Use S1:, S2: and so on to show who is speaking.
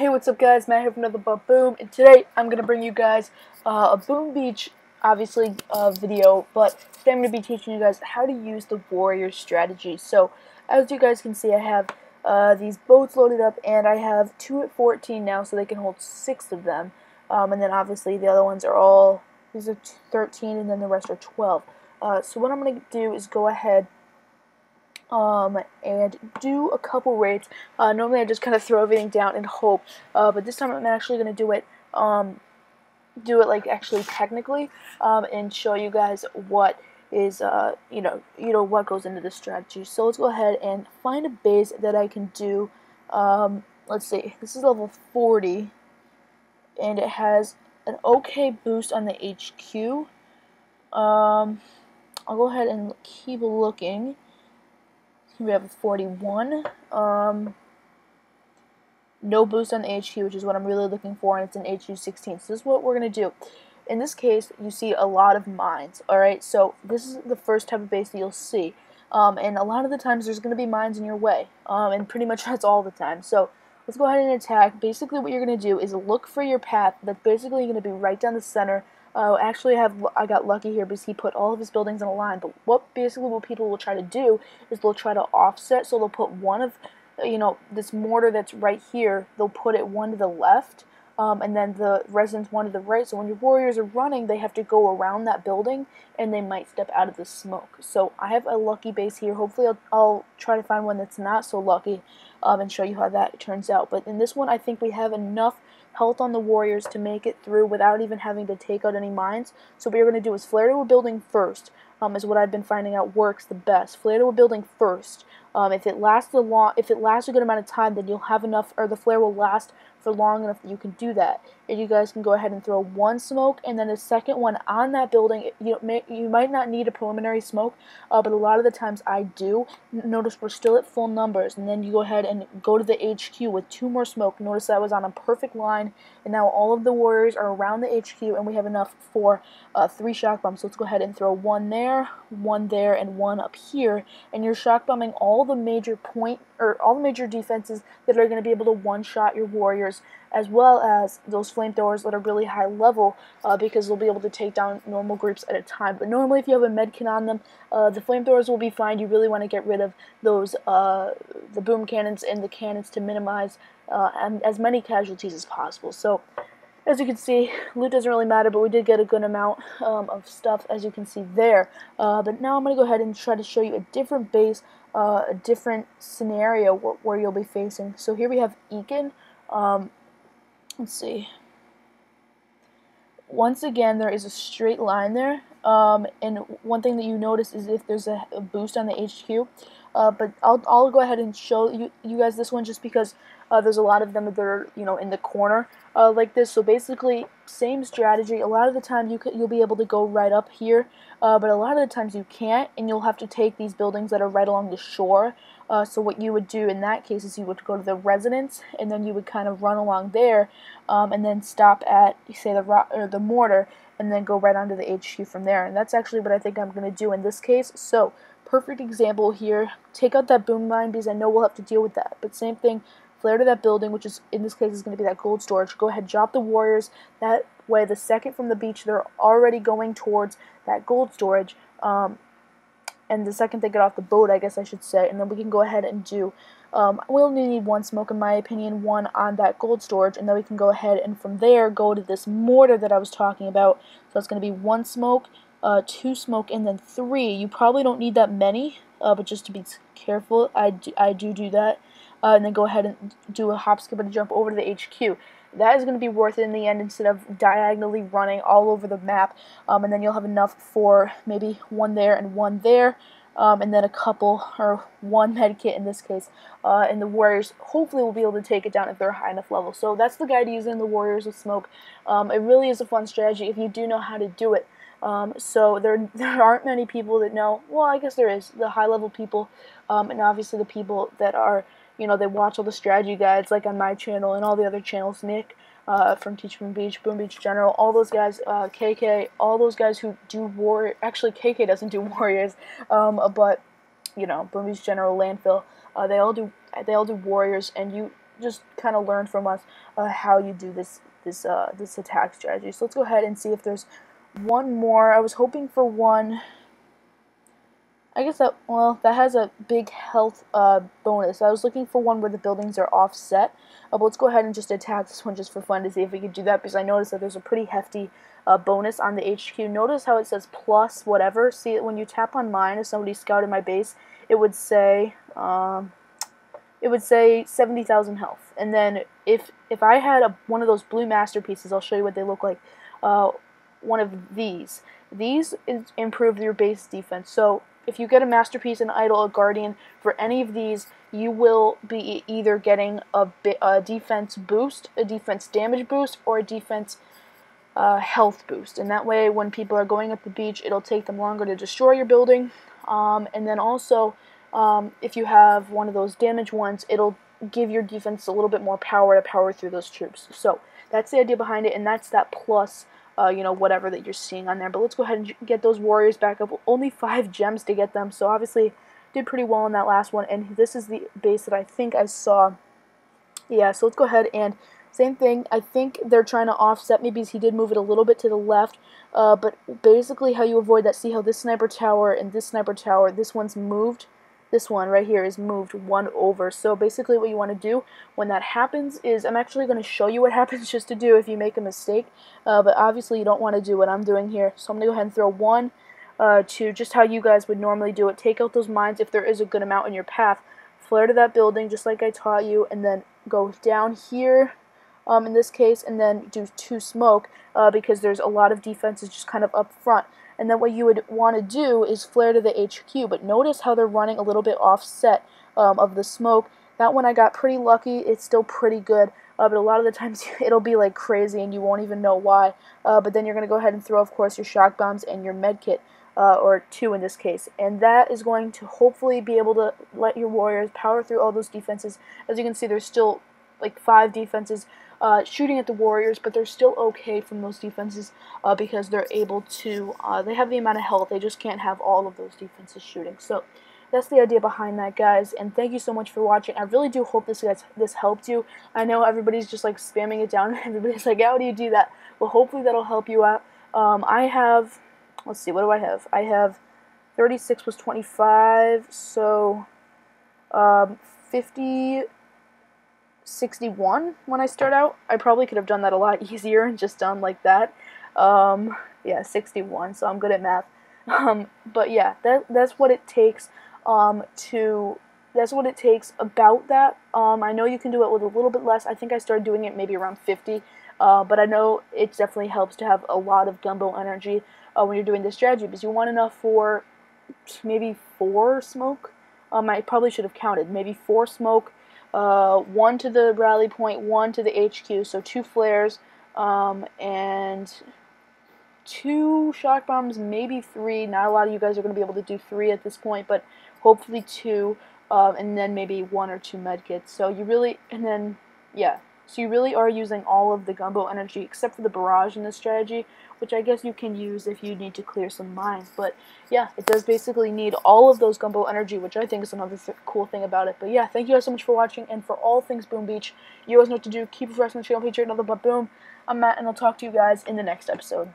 S1: Hey, what's up guys, Matt here from Nothin But Boom, and today I'm going to bring you guys a Boom Beach, obviously, video, but today I'm going to be teaching you guys how to use the warrior strategy. So, as you guys can see, I have these boats loaded up, and I have 2 at 14 now, so they can hold 6 of them, and then obviously the other ones are all, these are 13, and then the rest are 12. So what I'm going to do is go ahead and do a couple raids. Normally I just kind of throw everything down and hope, but this time I'm actually going to do it like actually technically, and show you guys what is what goes into this strategy. So let's go ahead and find a base that I can do. Let's see, this is level 40, and it has an okay boost on the HQ. I'll go ahead and keep looking. We have a 41. No boost on the HQ, which is what I'm really looking for, and it's an HQ 16. So this is what we're going to do. In this case, you see a lot of mines, alright? So this is the first type of base that you'll see. And a lot of the times there's going to be mines in your way. And pretty much that's all the time. So let's go ahead and attack. Basically what you're going to do is look for your path that's basically going to be right down the center. Actually, I got lucky here because he put all of his buildings in a line. But what people will try to do is they'll try to offset. So they'll put one of, this mortar that's right here. They'll put it one to the left, and then the residents one to the right. So when your warriors are running, they have to go around that building, and they might step out of the smoke. So I have a lucky base here. Hopefully, I'll try to find one that's not so lucky, and show you how that turns out. But in this one, I think we have enough health on the warriors to make it through without even having to take out any mines. So what you're going to do is flare to a building first, is what I've been finding out works the best. Flare to a building first. If it lasts a good amount of time, then you'll have enough, or the flare will last for long enough that you can do that. And you guys can go ahead and throw one smoke and then a second one on that building. You might not need a preliminary smoke, but a lot of the times I do. Notice we're still at full numbers, and then you go ahead and go to the HQ with 2 more smoke. Notice I was on a perfect line, and now all of the warriors are around the HQ, and we have enough for 3 shock bombs. So let's go ahead and throw one there, and one up here, and you're shock bombing all the major defenses that are going to be able to one-shot your warriors, as well as those flamethrowers that are really high level, because they'll be able to take down normal groups at a time. But normally if you have a medkit on them, the flamethrowers will be fine. You really want to get rid of those the boom cannons and the cannons to minimize as many casualties as possible. So as you can see, loot doesn't really matter, but we did get a good amount of stuff, as you can see there. But now I'm going to go ahead and try to show you a different base, a different scenario where you'll be facing. So here we have Eakin. Let's see. Once again, there is a straight line there, and one thing that you notice is if there's a boost on the HQ. But I'll go ahead and show you guys this one just because there's a lot of them that are in the corner like this. So basically, same strategy. A lot of the time you'll be able to go right up here, but a lot of the times you can't, and you'll have to take these buildings that are right along the shore. So what you would do in that case is you would go to the residence, and then you would kind of run along there, and then stop at, say, the mortar, and then go right onto the HQ from there. And that's actually what I think I'm going to do in this case. So perfect example here. Take out that boom mine because I know we'll have to deal with that. But same thing, flare to that building, which is in this case is going to be that gold storage. Go ahead, drop the warriors. That way, the second from the beach, they're already going towards that gold storage. And the second they get off the boat, I guess I should say, and then we can go ahead and do, we only need 1 smoke in my opinion, 1 on that gold storage, and then we can go ahead and from there go to this mortar that I was talking about. So it's going to be 1 smoke, 2 smoke, and then 3. You probably don't need that many, but just to be careful, I do that. And then go ahead and do a hop, skip, and a jump over to the HQ. That is going to be worth it in the end instead of diagonally running all over the map. And then you'll have enough for maybe 1 there and 1 there, and then a couple, or 1 medkit in this case. And the warriors hopefully will be able to take it down if they're a high enough level. So that's the guide using the warriors with smoke. It really is a fun strategy if you do know how to do it. So there aren't many people that know. Well, I guess there is the high level people, and obviously the people that are, they watch all the strategy guides, like on my channel and all the other channels. Nick from Teach Boom Beach, Boom Beach General, all those guys, KK, all those guys who do warrior. Actually, KK doesn't do warriors, but Boom Beach General, Landfill, they all do warriors, and just kind of learn from us how you do this attack strategy. So let's go ahead and see if there's one more. I was hoping for one. I guess that, well, that has a big health bonus. I was looking for one where the buildings are offset. But let's go ahead and just attack this one just for fun to see if we can do that, because I noticed that there's a pretty hefty bonus on the HQ. Notice how it says plus whatever. See, when you tap on mine, if somebody scouted my base, it would say 70,000 health. And then if I had one of those blue masterpieces, I'll show you what they look like. One of these improve your base defense. So if you get a masterpiece, an idol, a guardian, for any of these, you will be either getting a defense boost, a defense damage boost, or a defense health boost. And that way, when people are going up the beach, it'll take them longer to destroy your building. And then also, if you have one of those damage ones, it'll give your defense a little bit more power to power through those troops. So that's the idea behind it, and that's that plus whatever that you're seeing on there. But let's go ahead and get those warriors back up. Only 5 gems to get them, so obviously did pretty well in that last one. And this is the base that I think I saw. Yeah, so let's go ahead and same thing. I think they're trying to offset me because he did move it a little bit to the left. But basically how you avoid that, see how this sniper tower and this sniper tower, this one's moved. This one right here is moved 1 over. So basically what you want to do when that happens is, I'm actually going to show you what happens just to do if you make a mistake. But obviously you don't want to do what I'm doing here. So I'm going to go ahead and throw 1, 2, just how you guys would normally do it. Take out those mines if there is a good amount in your path. Flare to that building just like I taught you, and then go down here in this case, and then do 2 smoke because there's a lot of defenses just kind of up front. And then what you would want to do is flare to the HQ, but notice how they're running a little bit offset of the smoke. That one I got pretty lucky. It's still pretty good, but a lot of the times it'll be like crazy and you won't even know why. But then you're going to go ahead and throw, of course, your shock bombs and your med kit, or 2 in this case. And that is going to hopefully be able to let your warriors power through all those defenses. As you can see, there's still like 5 defenses shooting at the warriors, but they're still okay from those defenses because they're able to, they have the amount of health, they just can't have all of those defenses shooting. So that's the idea behind that, guys, and thank you so much for watching. I really do hope this helped you. I know everybody's just like spamming it down, everybody's like, how do you do that? Well, hopefully that'll help you out. I have, let's see, what do I have? I have 36 plus 25, so 50... 61 when I start out. I probably could have done that a lot easier and just done like that. Yeah, 61, so I'm good at math. But yeah, that's what it takes that's what it takes about that. I know you can do it with a little bit less. I think I started doing it maybe around 50, but I know it definitely helps to have a lot of gumbo energy when you're doing this strategy, because you want enough for maybe 4 smoke. I probably should have counted. Maybe 4 smoke, 1 to the rally point, 1 to the HQ, so 2 flares, and 2 shock bombs, maybe 3. Not a lot of you guys are going to be able to do 3 at this point, but hopefully 2, and then maybe 1 or 2 medkits. So you really, and then, yeah, so you really are using all of the gumbo energy, except for the barrage in this strategy, which I guess you can use if you need to clear some mines. But yeah, it does basically need all of those gumbo energy, which I think is another cool thing about it. But yeah, thank you guys so much for watching, and for all things Boom Beach, you guys know what to do. Keep refreshing the channel, feature Nothin But Boom. I'm Matt, and I'll talk to you guys in the next episode.